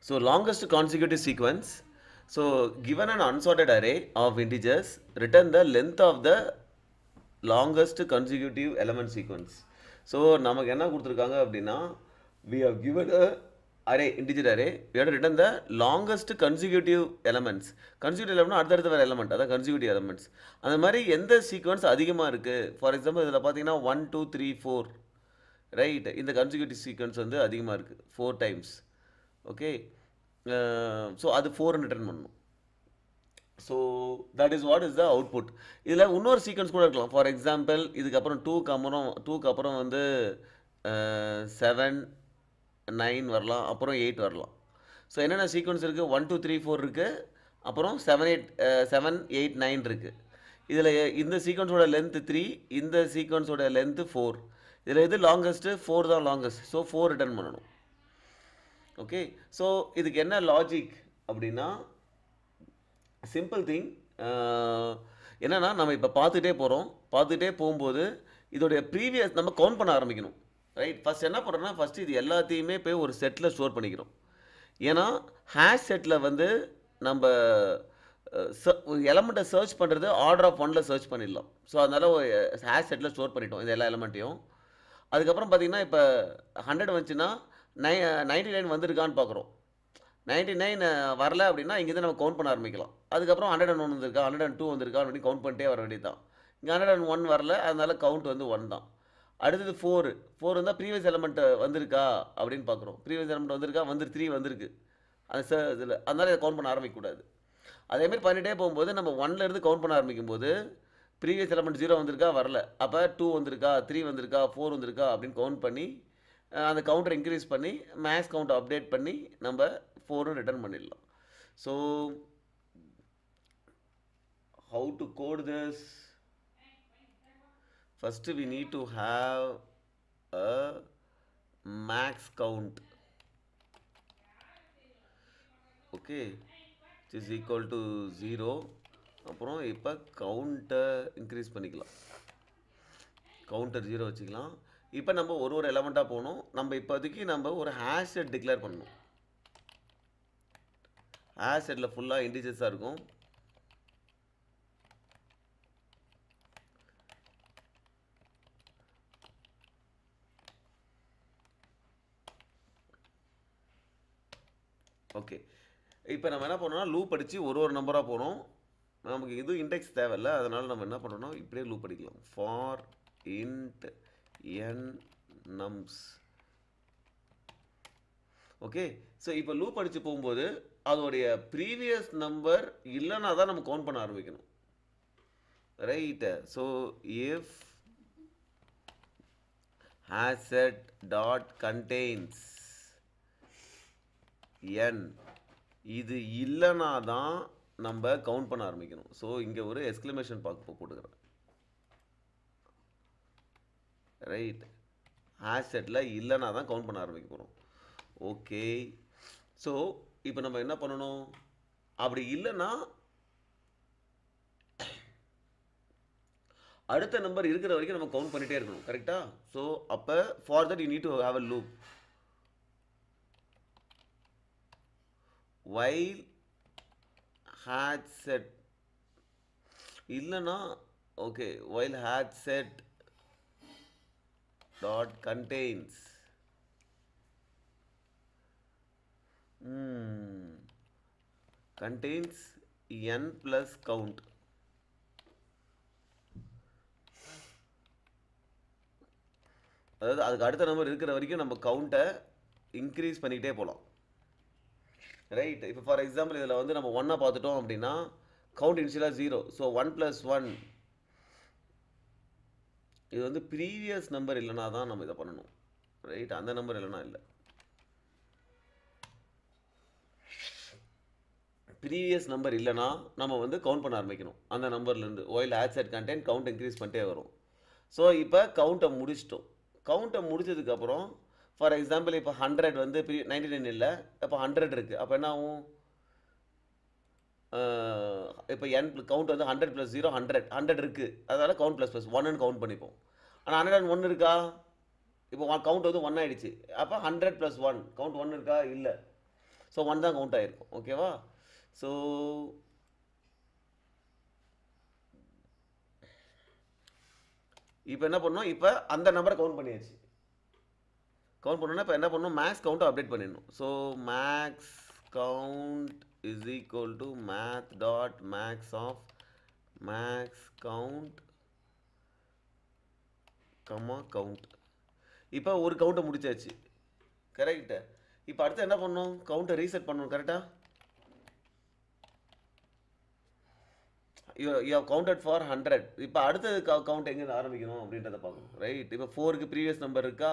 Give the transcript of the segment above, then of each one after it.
So longest consecutive sequence. So given an unsorted array of integers, return the length of the longest consecutive element sequence. So நமக்கு என்ன கொடுத்துருக்காங்க அப்படின்னா we have given a array integer array, we have to return the longest consecutive elements. Consecutive element அடுத்தடுத்த வேறு element, அதான் consecutive elements. அந்த மாதிரி எந்த சீக்வன்ஸ் அதிகமாக இருக்குது, ஃபார் எக்ஸாம்பிள் இதில் பார்த்தீங்கன்னா 1 2 3 4, ரைட், இந்த consecutive சீக்வன்ஸ் வந்து அதிகமாக இருக்குது 4 டைம்ஸ். ஓகே, ஸோ அது 4 ரிட்டர்ன் பண்ணணும். So that is what is the output. இதில் இன்னொரு சீக்வன்ஸ் கூட இருக்கலாம். ஃபார் எக்ஸாம்பிள் இதுக்கப்புறம் டூக்கு அப்புறம் வந்து 7 9 வரலாம், அப்புறம் 8 வரலாம். ஸோ என்னென்ன சீக்வன்ஸ் இருக்குது, 1 2 3 4 இருக்குது, அப்புறம் 7 8 9 இருக்குது. இதில் இந்த சீக்வன்ஸோட லென்த்து 3, இந்த சீக்வன்ஸோட லென்த்து 4. இதில் எது லாங்கஸ்ட்டு? 4 தான் லாங்கஸ்ட். ஸோ 4 ரிட்டர்ன் பண்ணணும். ஓகே, ஸோ இதுக்கு என்ன லாஜிக் அப்படின்னா, சிம்பிள் திங் என்னென்னா, நம்ம இப்போ பார்த்துட்டே போகும்போது இதோடைய ப்ரீவியஸ் நம்ம கவுண்ட் பண்ண ஆரம்பிக்கணும். ரைட், ஃபஸ்ட் என்ன பண்ணுறோன்னா, ஃபஸ்ட்டு இது எல்லாத்தையுமே போய் ஒரு செட்டில் ஸ்டோர் பண்ணிக்கிறோம். ஏன்னா ஹேஷ் செட்டில் வந்து நம்ம எலமெண்ட்டை சர்ச் பண்ணுறது ஆர்டர் ஆஃப் 1ல் சர்ச் பண்ணிடலாம். ஸோ அதனால் ஹேஷ் செட்டில் ஸ்டோர் பண்ணிட்டோம் இது எல்லா எலமெண்ட்டையும். அதுக்கப்புறம் பார்த்திங்கன்னா இப்போ 100 வந்துச்சுன்னா 99 வந்திருக்கான்னு பார்க்குறோம். 99 வரல அப்படின்னா இங்கேருந்து நம்ம கவுண்ட் பண்ண ஆரம்பிக்கலாம். அதுக்கப்புறம் 101 வந்திருக்கா, 102 வந்திருக்கா அப்படின்னு கவுண்ட் பண்ணிட்டே வர வேண்டியது தான். இங்கே 101 வரல, அதனால கவுண்ட் வந்து 1 தான். அடுத்தது 4 வந்தால் ப்ரீவியஸ் எலமெண்ட் வந்திருக்கா அப்படின்னு பார்க்குறோம். ப்ரீவியஸ் எலமெண்ட் வந்திருக்கா, 3 வந்திருக்கு அந்த இதில், அதனால இதை கவுண்ட் பண்ண ஆரம்பிக்கக்கூடாது. அதேமாதிரி பண்ணிகிட்டே போகும்போது நம்ம 1லேருந்து கவுண்ட் பண்ண ஆரம்பிக்கும் போது ப்ரீவியஸ் எலமெண்ட் 0 வந்திருக்கா, வரல, அப்போ 2 வந்திருக்கா, 3 வந்திருக்கா, 4 வந்திருக்கா அப்படின்னு கவுண்ட் பண்ணி அந்த கவுண்டரை இன்க்ரீஸ் பண்ணி மேக்ஸ் கவுண்டை அப்டேட் பண்ணி நம்ம 4 ரிட்டர்ன் பண்ணிடலாம். So how to code this? First we need to have a max count, okay, which is equal to 0. அப்புறம் இப்போ கவுண்டை இன்க்ரீஸ் பண்ணிக்கலாம், கவுண்டர் 0 வச்சுக்கலாம். இப்போ நம்ம ஒரு எலமெண்ட்டாக போகணும். நம்ம இப்போதைக்கு நம்ம ஒரு ஹேஷ் செட் டிக்ளேர் பண்ணணும். ஹேஷ் செட்டில் ஃபுல்லாக இன்டிஜர்ஸாக இருக்கும். ஓகே, இப்போ நம்ம என்ன பண்ணோம்னா லூப் அடித்து ஒரு நம்பராக போகிறோம். நமக்கு இது இண்டெக்ஸ் தேவையில்லை, அதனால் நம்ம என்ன பண்ணுறோம்னா இப்படியே லூப் அடிக்கலாம். For int n nums. Okay, so இப்போ லூப் அடித்து போகும்போது அதோடைய ப்ரீவியஸ் நம்பர் இல்லைன்னா தான் நம்ம கவுண்ட் பண்ண ஆரம்பிக்கணும். Right, so if HashSet dot contains n, இது இல்லைனா தான் நம்ம கவுண்ட் பண்ண ஆரம்பிக்கணும். ஸோ இங்கே ஒரு எக்ஸ்க்ளமேஷன் போட்டுக்கிறேன். ரைட், ஹேஷ் செட்டில் இல்லைனா தான் கவுண்ட் பண்ண ஆரம்பிக்க போகிறோம். ஓகே, ஸோ இப்போ நம்ம என்ன பண்ணணும், அப்படி இல்லைன்னா அடுத்த நம்பர் இருக்கிற வரைக்கும் நம்ம கவுண்ட் பண்ணிகிட்டே இருக்கணும். கரெக்டாக? ஸோ அப்போ for that you need to have a loop. while had set இல்லைன்னா okay, while had set dot contains contains n plus count. அதாவது அதுக்கு அடுத்த நம்பர் இருக்கிற வரைக்கும் நம்ம கவுண்ட்டை இன்க்ரீஸ் பண்ணிக்கிட்டே போகலாம். ரைட், இப்போ ஃபார் எக்ஸாம்பிள் இதில் வந்து நம்ம 1 பார்த்துட்டோம் அப்படின்னா கவுண்ட் இனிஷியலாக 0. ஸோ 1 + 1 இது வந்து ப்ரீவியஸ் நம்பர் இல்லைனா தான் நம்ம இதை பண்ணணும். ரைட், அந்த நம்பர் இல்லைனா இல்லை. ப்ரீவியஸ் நம்பர் இல்லைனா நம்ம வந்து கவுண்ட் பண்ண ஆரம்பிக்கணும் அந்த நம்பர்லேருந்து. while had set content count increase பண்ணிட்டே வரும். ஸோ இப்போ கவுண்ட்டை முடிச்சிட்டோம். கவுண்ட்டை முடிச்சதுக்கப்புறம் ஃபார் எக்ஸாம்பிள் இப்போ 100 வந்து 99 இல்லை, இப்போ 100 இருக்குது. அப்போ என்ன ஆகும், இப்போ கவுண்ட் வந்து 100 + 0 100 இருக்குது. அதனால் கவுண்ட் ப்ளஸ் 1ன்னு கவுண்ட் பண்ணிப்போம். ஆனால் 101 இருக்கா, இப்போ கவுண்ட் வந்து 1 ஆகிடுச்சு. அப்போ 100 + 1 கவுண்ட் 1 இருக்கா, இல்லை. ஸோ 1 தான் கவுண்ட் ஆகிருக்கும். ஓகேவா? ஸோ இப்போ என்ன பண்ணணும், இப்போ அந்த நம்பரை கவுண்ட் பண்ணியாச்சு. கவுண்ட் பண்ணணும்னா இப்போ என்ன பண்ணணும், மேக்ஸ் கவுண்ட்டை அப்டேட் பண்ணிடணும். So max count is equal to math dot max of max count comma count. இப்போ ஒரு கவுண்ட்டை முடிச்சாச்சு. கரெக்டு. இப்போ அடுத்து என்ன பண்ணணும், கவுண்ட்டை ரீசெட் பண்ணணும். கரெக்டாக? You have counted for 100. இப்போ அடுத்தது கவுண்ட் எங்கே ஆரம்பிக்கணும் அப்படின்றத பார்க்கணும். ரைட். இப்போ 4க்கு ப்ரீவியஸ் நம்பர் இருக்கா?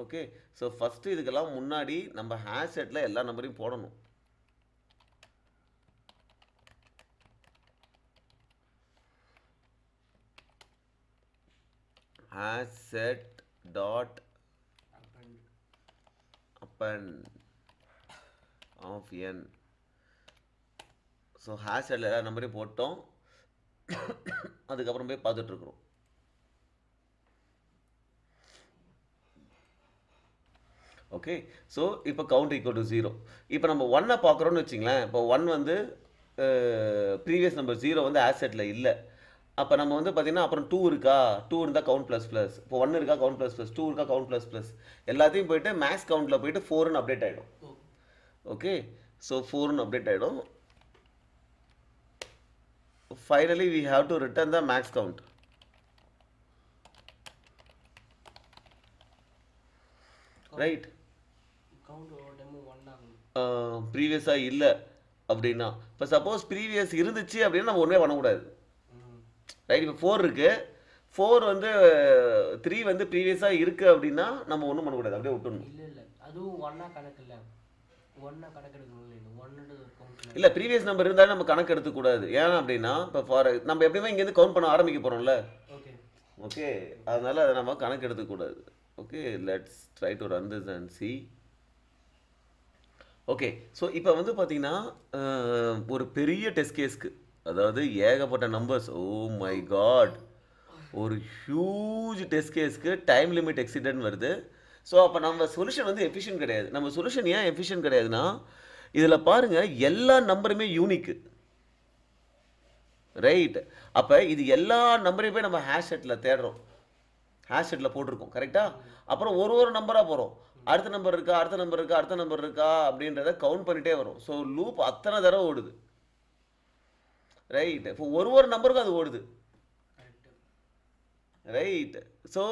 ஓகே. ஸோ ஃபஸ்ட்டு இதுக்கெல்லாம் முன்னாடி நம்ம ஹேஷ் செட்டில் எல்லா நம்பரையும் போடணும். Hash set dot append of n. So hash settle எல்லா நம்பரையும் போட்டோம். அதுக்கப்புறம் போய் பார்த்துட்ருக்குறோம். ஓகே. ஸோ இப்போ கவுண்ட் ஈக்குவல் டு 0. இப்போ நம்ம 1 பார்க்குறோன்னு வச்சிங்களேன். இப்போ 1 வந்து ப்ரீவியஸ் நம்பர் 0 வந்து ஆசெட்டில் இல்லை. அப்போ நம்ம வந்து பார்த்திங்கன்னா அப்புறம் 2 இருக்கா, 2 இருந்தால் கவுண்ட் ப்ளஸ் ப்ளஸ். இப்போ 1 இருக்கா கவுண்ட் ப்ளஸ் ப்ளஸ், 2 இருக்கா கவுண்ட் ப்ளஸ் ப்ளஸ், எல்லாத்தையும் போயிட்டு மேக்ஸ் கவுண்டில் போயிட்டு 4ன்னு அப்டேட் ஆகிடும். ஓகே. ஸோ 4ன்னு அப்டேட் ஆகிடும். Finally we have to return the max count. Right. ப்ரீவியஸாக இல்லை அப்படின்னா, இப்போ சப்போஸ் ப்ரீவியஸ் இருந்துச்சு அப்படின்னா நம்ம ஒன்றுமே பண்ணக்கூடாது. ரைட். இப்போ 4 இருக்குது, 4 வந்து 3 வந்து ப்ரீவியஸாக இருக்குது அப்படின்னா நம்ம ஒன்றும் பண்ணக்கூடாது, அப்படியே விட்டுணும். இல்லை, ப்ரீவியஸ் நம்பர் இருந்தாலும் நம்ம கணக்கு எடுத்துக்கூடாது. ஏன் அப்படின்னா இப்போ ஃபார் நம்ம எப்படியுமே இங்கேருந்து கவுண்ட் பண்ண ஆரம்பிக்க போகிறோம்ல. ஓகே. அதனால் அதை நம்ம கணக்கு எடுத்துக்கூடாது. Okay. Let's try to run this and see. Okay. So இப்போ வந்து பார்த்தீங்கன்னா ஒரு பெரிய டெஸ்ட் கேஸ்க்கு, அதாவது ஏகப்பட்ட நம்பர்ஸ், ஓ மை காட், ஒரு ஹியூஜ் டெஸ்ட் கேஸ்க்கு டைம் லிமிட் எக்ஸிடென்ட் வருது. ஸோ அப்போ நம்ம சொல்யூஷன் வந்து எஃபிஷியன்ட் கிடையாது. நம்ம சொல்யூஷன் ஏன் எஃபிஷியன்ட் கிடையாதுன்னா, இதில் பாருங்கள் எல்லா நம்பருமே யூனிக்கு. ரைட். அப்போ இது எல்லா நம்பரையும் போய் நம்ம ஹேஷ் செட்டில் தேடுறோம், ஹேஷ் செட்டில் போட்டிருக்கோம். கரெக்டாக? அப்புறம் ஒரு நம்பராக போகிறோம். அடுத்த நம்பர் இருக்கா, அடுத்த நம்பர் இருக்கா, அடுத்த நம்பர் இருக்கா அப்படின்றத கவுண்ட் பண்ணிகிட்டே வரும். ஸோ லூப் அத்தனை தடவை ஓடுது. ரைட். இப்போ ஒரு நம்பருக்கும் அது ஓடுது. Right. So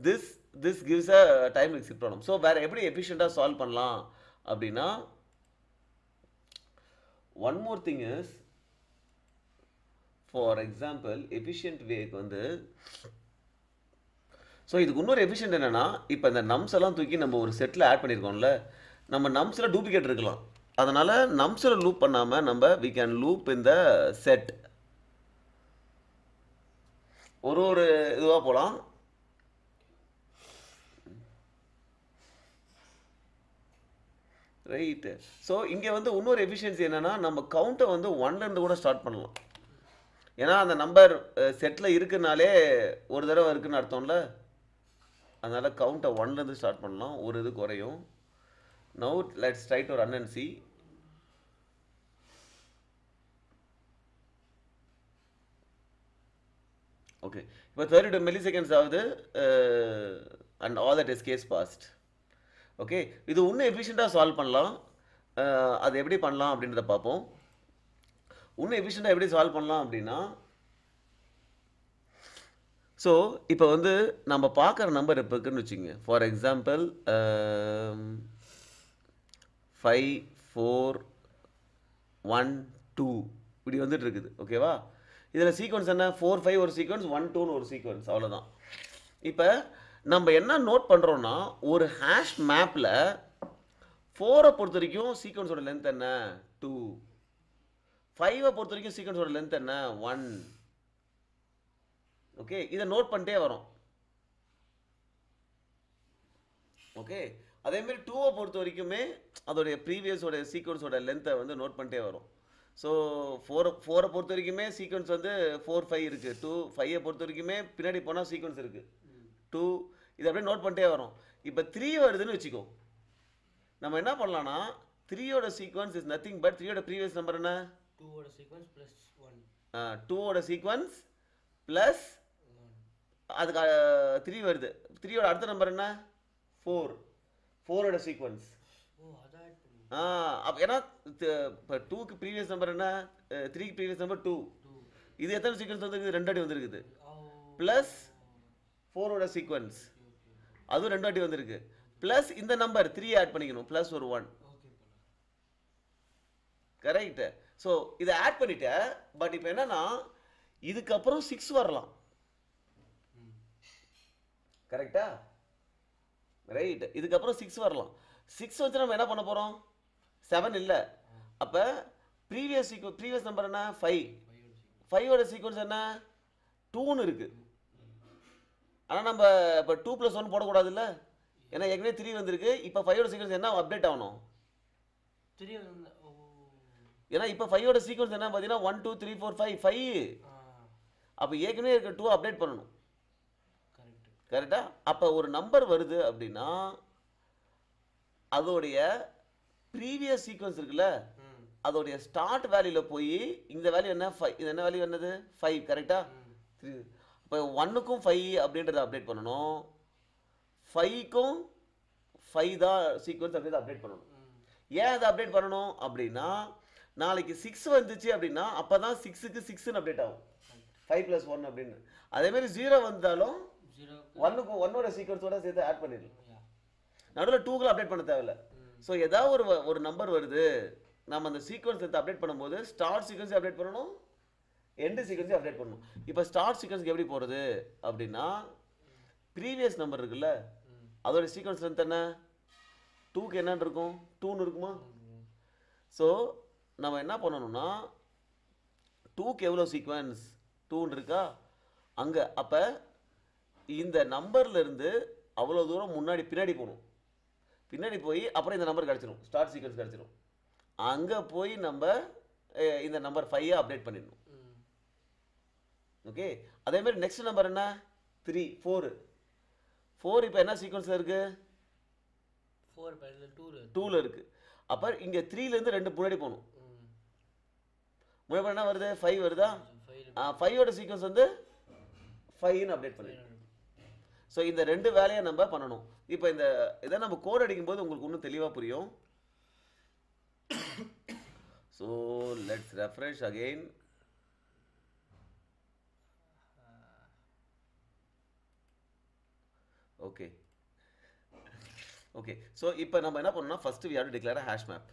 this gives a time exit problem. So வேறு எப்படி எஃபிஷியண்ட்டாக சால்வ் பண்ணலாம் அப்படின்னா, one more thing is, for example efficient week வந்து, ஸோ இதுக்கு இன்னொரு எஃபிஷியன்ட் என்னென்னா, இப்போ இந்த நம்ஸ் எல்லாம் தூக்கி நம்ம ஒரு செட்டில் ஆட் பண்ணியிருக்கோம்ல, நம்ம நம்ஸில் டூப்ளிகேட் இருக்கலாம். அதனால் நம்ஸில் லூப் பண்ணாமல் நம்ம வி கேன் லூப் இந்த செட். ஒரு இதுவாக போகலாம். ரைட்டு. ஸோ இங்கே வந்து இன்னொரு எஃபிஷியன்சி என்னென்னா, நம்ம கவுண்ட்டை வந்து 1லேருந்து கூட ஸ்டார்ட் பண்ணலாம். ஏன்னா அந்த நம்பர் செட்டில் இருக்குனாலே ஒரு தடவை இருக்குன்னு அர்த்தம்ல. அதனால் கவுண்ட்டை 1லேருந்து ஸ்டார்ட் பண்ணலாம், ஒரு இது குறையும். Now let's try to run and see. Okay. இப்போ 32 milliseconds ஆகுது and all that is case passed. Okay. இது இன்னும் எஃபிஷியண்ட்டாக சால்வ் பண்ணலாம். அது எப்படி பண்ணலாம் அப்படின்றத பார்ப்போம். இன்னும் எஃபிஷியண்ட்டாக எப்படி சால்வ் பண்ணலாம் அப்படின்னா, ஸோ இப்போ வந்து நம்ம பார்க்குற நம்பர் இப்போ இருக்குன்னு வச்சுங்க. ஃபார் எக்ஸாம்பிள் 5 4 1 2 இப்படி வந்துட்டு இருக்குது. ஓகேவா? இதில் சீக்வன்ஸ் என்ன, 4 5 ஒரு சீக்வன்ஸ், 1 2ன்னு ஒரு சீக்வன்ஸ், அவ்வளோதான். இப்போ நம்ம என்ன நோட் பண்ணுறோன்னா, ஒரு ஹேஷ் மேப்பில் 4 பொறுத்த வரைக்கும் சீக்வன்ஸோட லென்த் என்ன, 2. 5 பொறுத்த வரைக்கும் சீக்வன்ஸோட லென்த் என்ன, 1. ஓகே. இதை நோட் பண்ணிட்டே வரோம். ஓகே. அதேமாரி 2 பொறுத்த வரைக்குமே அதோடைய ப்ரீவியஸோட சீக்வன்ஸோட லென்த்தை வந்து நோட் பண்ணிட்டே வரும். ஸோ 4 பொறுத்த வரைக்குமே சீக்வன்ஸ் வந்து 4 5 இருக்குது. 2 5 பொறுத்த வரைக்குமே பின்னாடி போனால் சீக்வன்ஸ் இருக்குது 2. இது அப்படியே நோட் பண்ணிட்டே வரும். இப்போ 3 வருதுன்னு வச்சுக்கோ. நம்ம என்ன பண்ணலாம்னா 3யோட சீக்வன்ஸ் இஸ் நத்திங் பட் 3யோட ப்ரீவியஸ் நம்பர் என்ன? 2 ஓட சீக்வன்ஸ் ப்ளஸ் 1. 2வோட சீக்வன்ஸ் ப்ளஸ் அதுக்கு 3 வருது. 3யோட அடுத்த நம்பர் என்ன? 4. 4ஓட சீக்வன்ஸ். ஓ அதான் ஆட் பண்ணி. அப்போ ஏன்னா இப்போ 2க்கு ப்ரீவியஸ் நம்பர் என்ன? 3க்கு ப்ரீவியஸ் நம்பர் 2. இது எத்தனை சீக்வன்ஸ் வந்துருக்குது? 2 வாட்டி வந்திருக்குது. ப்ளஸ் 4ஓட சீக்வன்ஸ் அதுவும் 2 வாட்டி வந்திருக்கு. ப்ளஸ் இந்த நம்பர் 3 ஆட் பண்ணிக்கணும். ப்ளஸ் ஒரு 1. கரெக்ட். ஸோ இதை ஆட் பண்ணிட்டேன். பட் இப்போ என்னன்னா இதுக்கப்புறம் 6 வரலாம். கரெக்டா? ரைட். இதுக்கப்புறம் 6 வரலாம். 6 வச்சு நம்ம என்ன பண்ண போகிறோம்? 7 இல்லை. அப்போ ப்ரீவியஸ் நம்பர் என்ன? 5. 5ஓட சீக்வன்ஸ் என்ன? 2ன்னு இருக்குது. ஆனால் நம்ம இப்போ 2 + 1 போடக்கூடாது இல்லை? ஏன்னா ஏற்கனவே 3 வந்திருக்கு. இப்போ 5ஓட சீக்வன்ஸ் என்ன அப்டேட் ஆகணும்? 3 ஏன்னா இப்போ 5ஓட சீக்வன்ஸ் என்ன பார்த்தீங்கன்னா 1 2 3 4 5 5. அப்போ ஏற்கனவே இருக்க 2 அப்டேட் பண்ணணும். கரெக்டா? அப்போ ஒரு நம்பர் வருது அப்படின்னா அதோடைய ப்ரீவியஸ் சீக்வன்ஸ் இருக்குல்ல, அதோடைய ஸ்டார்ட் வேல்யூவில் போய் இந்த வேல்யூ என்ன? 5. இது என்ன வேல்யூ என்னது? 5. கரெக்டா? 3. இப்போ 1க்கும் 5 அப்படின்றத அப்டேட் பண்ணணும். 5க்கும் 5 தான் சீக்வன்ஸ் அப்படின்றத அப்டேட் பண்ணணும். ஏன் அதை அப்டேட் பண்ணணும் அப்படின்னா நாளைக்கு 6 வந்துச்சு அப்படின்னா அப்போ தான் 6க்கு 6ன்னு அப்டேட் ஆகும். 5 + 1 அப்படின்னு. அதேமாதிரி 0 வந்தாலும் 1ஓட சீக்வன்ஸோட சேர்த்து ஆட் பண்ணிடலாம். நடுவில் 2க்கு அப்டேட் பண்ண தேவையில்ல. ஸோ ஏதாவது ஒரு நம்பர் வருது, நம்ம அந்த சீக்வன்ஸ் எடுத்து அப்டேட் பண்ணும்போது ஸ்டார்ட் சீக்வன்ஸ் அப்டேட் பண்ணணும், எண்டு சீக்வன்ஸை அப்டேட் பண்ணணும். இப்போ ஸ்டார்ட் சீக்வன்ஸ்க்கு எப்படி போகிறது அப்படின்னா ப்ரீவியஸ் நம்பர் இருக்குல்ல, அதோட சீக்வன்ஸ் லென்த் என்ன? 2க்கு என்னன்னு இருக்கும்? 2ன்னு இருக்குமா? ஸோ நம்ம என்ன பண்ணணும்னா 2க்கு எவ்வளோ சீக்வன்ஸ்? 2ன்னு இருக்கா அங்கே. அப்போ இந்த நம்பர்லேருந்து அவ்வளோ தூரம் பின்னாடி போகணும். பின்னாடி போய் அப்புறம் இந்த நம்பர் கிடச்சிரும், ஸ்டார்ட் சீக்வன்ஸ் கிடச்சிரும். அங்கே போய் நம்ம இந்த நம்பர் 5 அப்டேட் பண்ணிடணும். ஓகே. அதேமாதிரி நெக்ஸ்ட் நம்பர் என்ன? 3 4. இப்போ என்ன சீக்வன்ஸில் இருக்குது? 2ல் இருக்குது. அப்போ இங்கே 3லேருந்து 2 முன்னாடி போகணும். முன்னாடி என்ன வருது? 5 வருதா? 5ஓட சீக்வன்ஸ் வந்து 5ன்னு அப்டேட் பண்ணிடணும். ஸோ இந்த 2 வேலையை நம்ம பண்ணணும். இப்போ இதை நம்ம கோட் அடிக்கும்போது உங்களுக்கு இன்னும் தெளிவாக புரியும். So let's refresh again. Okay. So இப்போ நம்ம என்ன பண்ணணும்னா first we have to declare a hash map.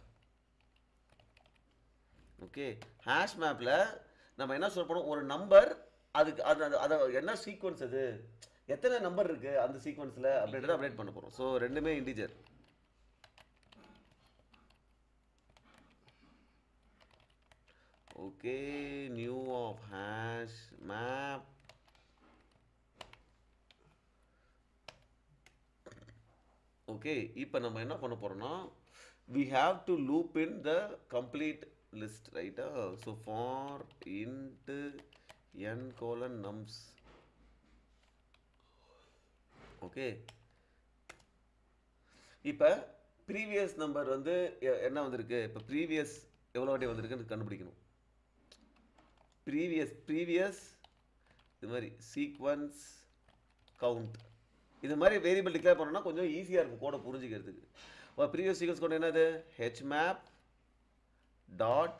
Okay. Hash மேப்பில் நம்ம என்ன சொல்ல போனோம்? ஒரு நம்பர், அதுக்கு அது என்ன சீக்வன்ஸ், அது எத்தனை நம்பர் இருக்குது அந்த சீக்வன்ஸில் அப்படின்றத அப்டேட் பண்ண போகிறோம். ஸோ ரெண்டுமே integer. Okay. New of hash map. Okay. இப்போ நம்ம என்ன பண்ண போகிறோம்னா we have to loop in the complete list, right? So for int n:nums. Okay. இப்போ ப்ரீவியஸ் நம்பர் வந்து என்ன வந்திருக்கு? இப்போ ப்ரீவியஸ் எவ்வளோ வாட்டி வந்திருக்குன்னு கண்டுபிடிக்கணும். ப்ரீவியஸ் இது மாதிரி சீக்வன்ஸ் கவுண்ட் இது மாதிரி வேரியபிள் டிக்ளேர் பண்ணோம்னா கொஞ்சம் ஈஸியாக இருக்கும் கோடை புரிஞ்சுக்கிறதுக்கு. ப்ரீவியஸ் சீக்வன்ஸ் கவுண்ட் என்னது? hmap டாட்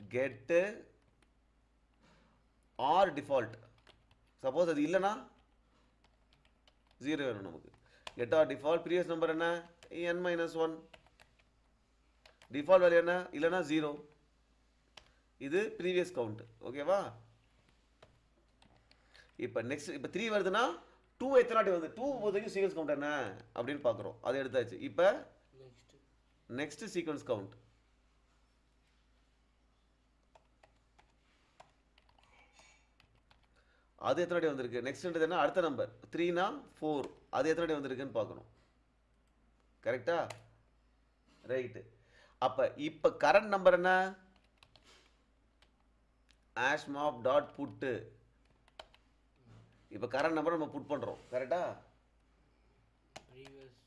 கெட்டு ஆர் டிஃபால்ட். சப்போஸ் அது இல்லைன்னா 0 வேணும் நமக்கு. Get R default. Previous number என்ன? n-1. டிஃபால்ட் வேல்யூ என்ன? இல்லைன்னா 0. இது ப்ரீவியஸ் கவுண்ட். ஓகேவா? இப்போ நெக்ஸ்ட் இப்போ 3 வருதுன்னா 2 எத்தனை வாட்டி வந்து 2 போதைக்கு சீக்வன்ஸ் கவுண்ட் என்ன அப்படின்னு பார்க்குறோம். அதை எடுத்தாச்சு. இப்போ நெக்ஸ்ட் சீக்வன்ஸ் கவுண்ட் அது எத்தனை வாட்டி வந்திருக்கு? நெக்ஸ்ட் என்ன? அடுத்த நம்பர் 3னா 4 அது எத்தனை வாட்டி வந்திருக்குன்னு பார்க்கணும். கரெக்டா? ரைட்டு. அப்போ இப்போ கரண்ட் நம்பர் என்ன? hashmap டாட் புட்டு. இப்போ கரண்ட் நம்பர் நம்ம புட் பண்ணுறோம். கரெக்டா? ப்ரீவியஸ்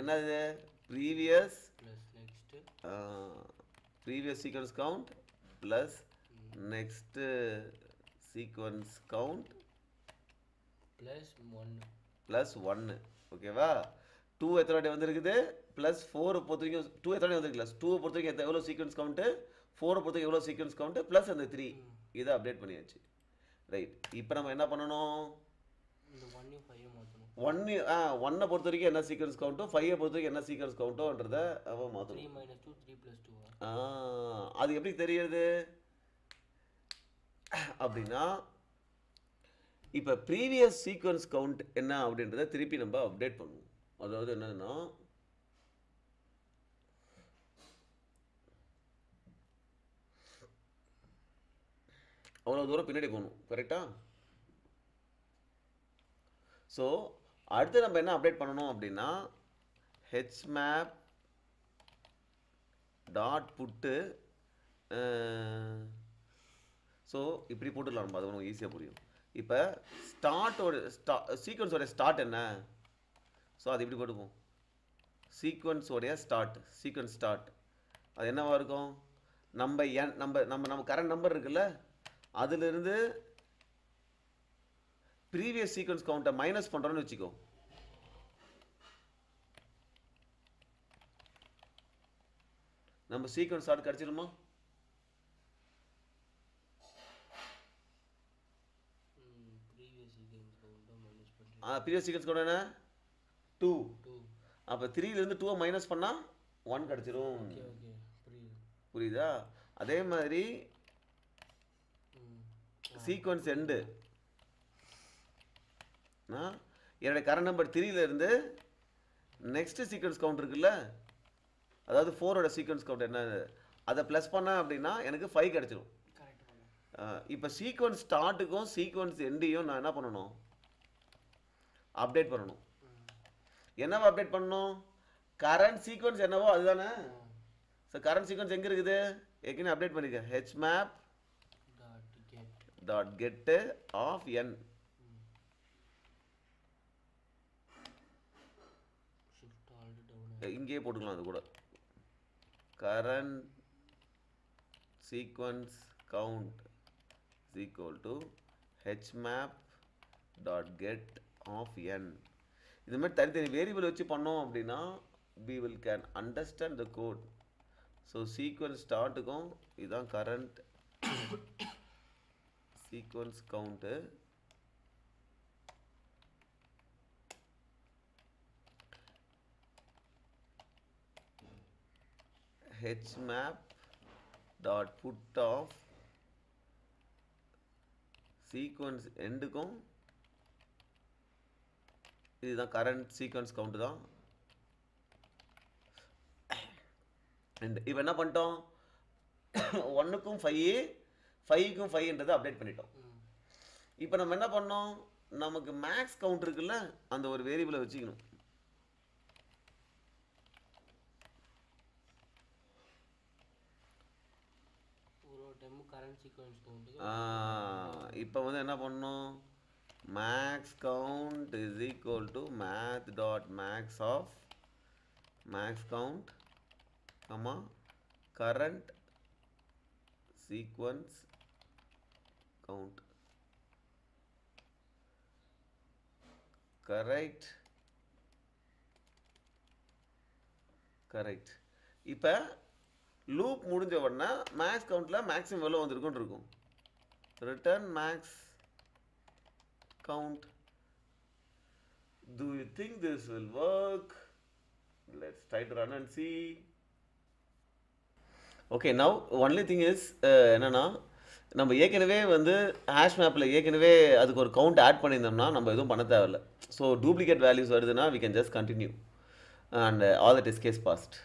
என்னது previous plus next previous sequence count plus next sequence count plus 1 plus 1 ஓகேவா 2 எத்தனை வாட்டி வந்திருக்குது plus 4 பொறுத்த வரைக்கும் 2 எத்தனை வந்திருக்குல்ல 2 பொறுத்த வரைக்கும் எவ்வளோ சீக்வன்ஸ் கவுண்ட்டு 4 பொறுத்த வரைக்கும் எவ்வளோ சீக்வன்ஸ் கவுண்ட்டு ப்ளஸ் அந்த 3 இதை அப்டேட் பண்ணியாச்சு ரைட் இப்போ நம்ம என்ன பண்ணணும் இந்த 1 5 மாத்தணும் 1 பொறுத்த வரைக்கும் என்ன சீக்வன்ஸ் கவுண்ட்டோ 5 பொறுத்த வரைக்கும் என்ன சீக்வன்ஸ் கவுண்ட்டோன்றதை அவன் 3 மாற்றணும் minus 2 3 plus 2 அது எப்படி தெரியுது அப்படின்னா இப்போ ப்ரீவியஸ் சீக்வன்ஸ் கவுண்ட் என்ன அப்படின்றத திருப்பி நம்ம அப்டேட் பண்ணுவோம் அதாவது என்னன்னா அவ்வளோ தூரம் பின்னாடி போகணும் கரெக்டா ஸோ அடுத்து நம்ம என்ன அப்டேட் பண்ணணும் அப்படின்னா hmap டாட் புட்டு ஸோ இப்படி போட்டுடலாம் நம்ம அது உங்களுக்கு ஈஸியாக புரியும் இப்போ சீக்வன்ஸோடைய ஸ்டார்ட் என்ன ஸோ அது இப்படி போட்டுப்போம் சீக்வன்ஸோடைய சீக்வன்ஸ் ஸ்டார்ட் அது என்னவா இருக்கும் நம்ம கரண்ட் நம்பர் இருக்குல்ல அதிலிருந்து ப்ரீவியஸ் சீக்வன்ஸ் கவுண்ட்டை மைனஸ் பண்ணுறோன்னு வச்சுக்கோ நம்ம சீக்வன்ஸ் ஸ்டார்ட் கிடச்சிடுமா ப்ரீவியஸ் சீக்வன்ஸ் கவுண்ட் என்ன 2 அப்போ 3லேருந்து 2 மைனஸ் பண்ணால் 1 கிடச்சிரும் புரியுதா அதே மாதிரி சீக்வன்ஸ் எண்டு என்னுடைய கரண்ட் நம்பர் 3லேருந்து நெக்ஸ்ட் சீக்வன்ஸ் கவுண்ட் இருக்குல்ல அதாவது 4ஓட சீக்வன்ஸ் கவுண்ட் என்ன அதை ப்ளஸ் பண்ணேன் அப்படின்னா எனக்கு 5 கிடச்சிரும் இப்போ சீக்வன்ஸ் ஸ்டார்ட்டுக்கும் சீக்வன்ஸ் எண்டையும் நான் என்ன பண்ணணும் அப்டேட் பண்ணணும் என்னவோ அப்டேட் பண்ணணும் கரண்ட் சீக்வன்ஸ் என்னவோ அதுதானே ஸோ கரண்ட் சீக்வன்ஸ் எங்கே இருக்குது ஏற்கனவே அப்டேட் பண்ணிக்க hmap dot get of n இங்கேயே போட்டுக்கலாம் அது கூட current sequence count is equal to hmap dot get of n இது மாதிரி தனித்தனி வேரியபிள் வச்சு பண்ணோம் அப்படின்னா we will can understand the code so sequence ஸ்டார்ட்டுக்கும் இதுதான் current sequence count hmap dot put of sequence எண்டுக்கும் இதுதான் கரண்ட் சீக்வன்ஸ் கவுண்ட் தான் அண்ட் இப்போ என்ன பண்ணிட்டோம் 1க்கும் 5க்கும் 5ன்றதை அப்டேட் பண்ணிட்டோம் இப்போ நம்ம என்ன பண்ணோம் நமக்கு மேக்ஸ் கவுண்ட் இருக்குல்ல அந்த ஒரு வேரியபிளை வச்சுக்கணும் இப்போ வந்து என்ன பண்ணணும் max count is equal to math dot max of max count comma current sequence count correct இப்போ லூப் முடிஞ்ச உடனே மேக்ஸ் கவுண்ட்டில் மேக்ஸிமம் எவ்வளோ வந்திருக்குன்னு இருக்கும் return max count. Do you think this will work? Let's try to run and see. Okay, now only thing is என்னன்னா நம்ம ஏற்கனவே வந்து ஹேஷ் மேப்பில் ஏற்கனவே அதுக்கு ஒரு கவுண்ட் ஆட் பண்ணியிருந்தோம்னா நம்ம எதுவும் பண்ண தேவையில்லை ஸோ டூப்ளிகேட் வேல்யூஸ் வருதுன்னா we can just continue and all that is case passed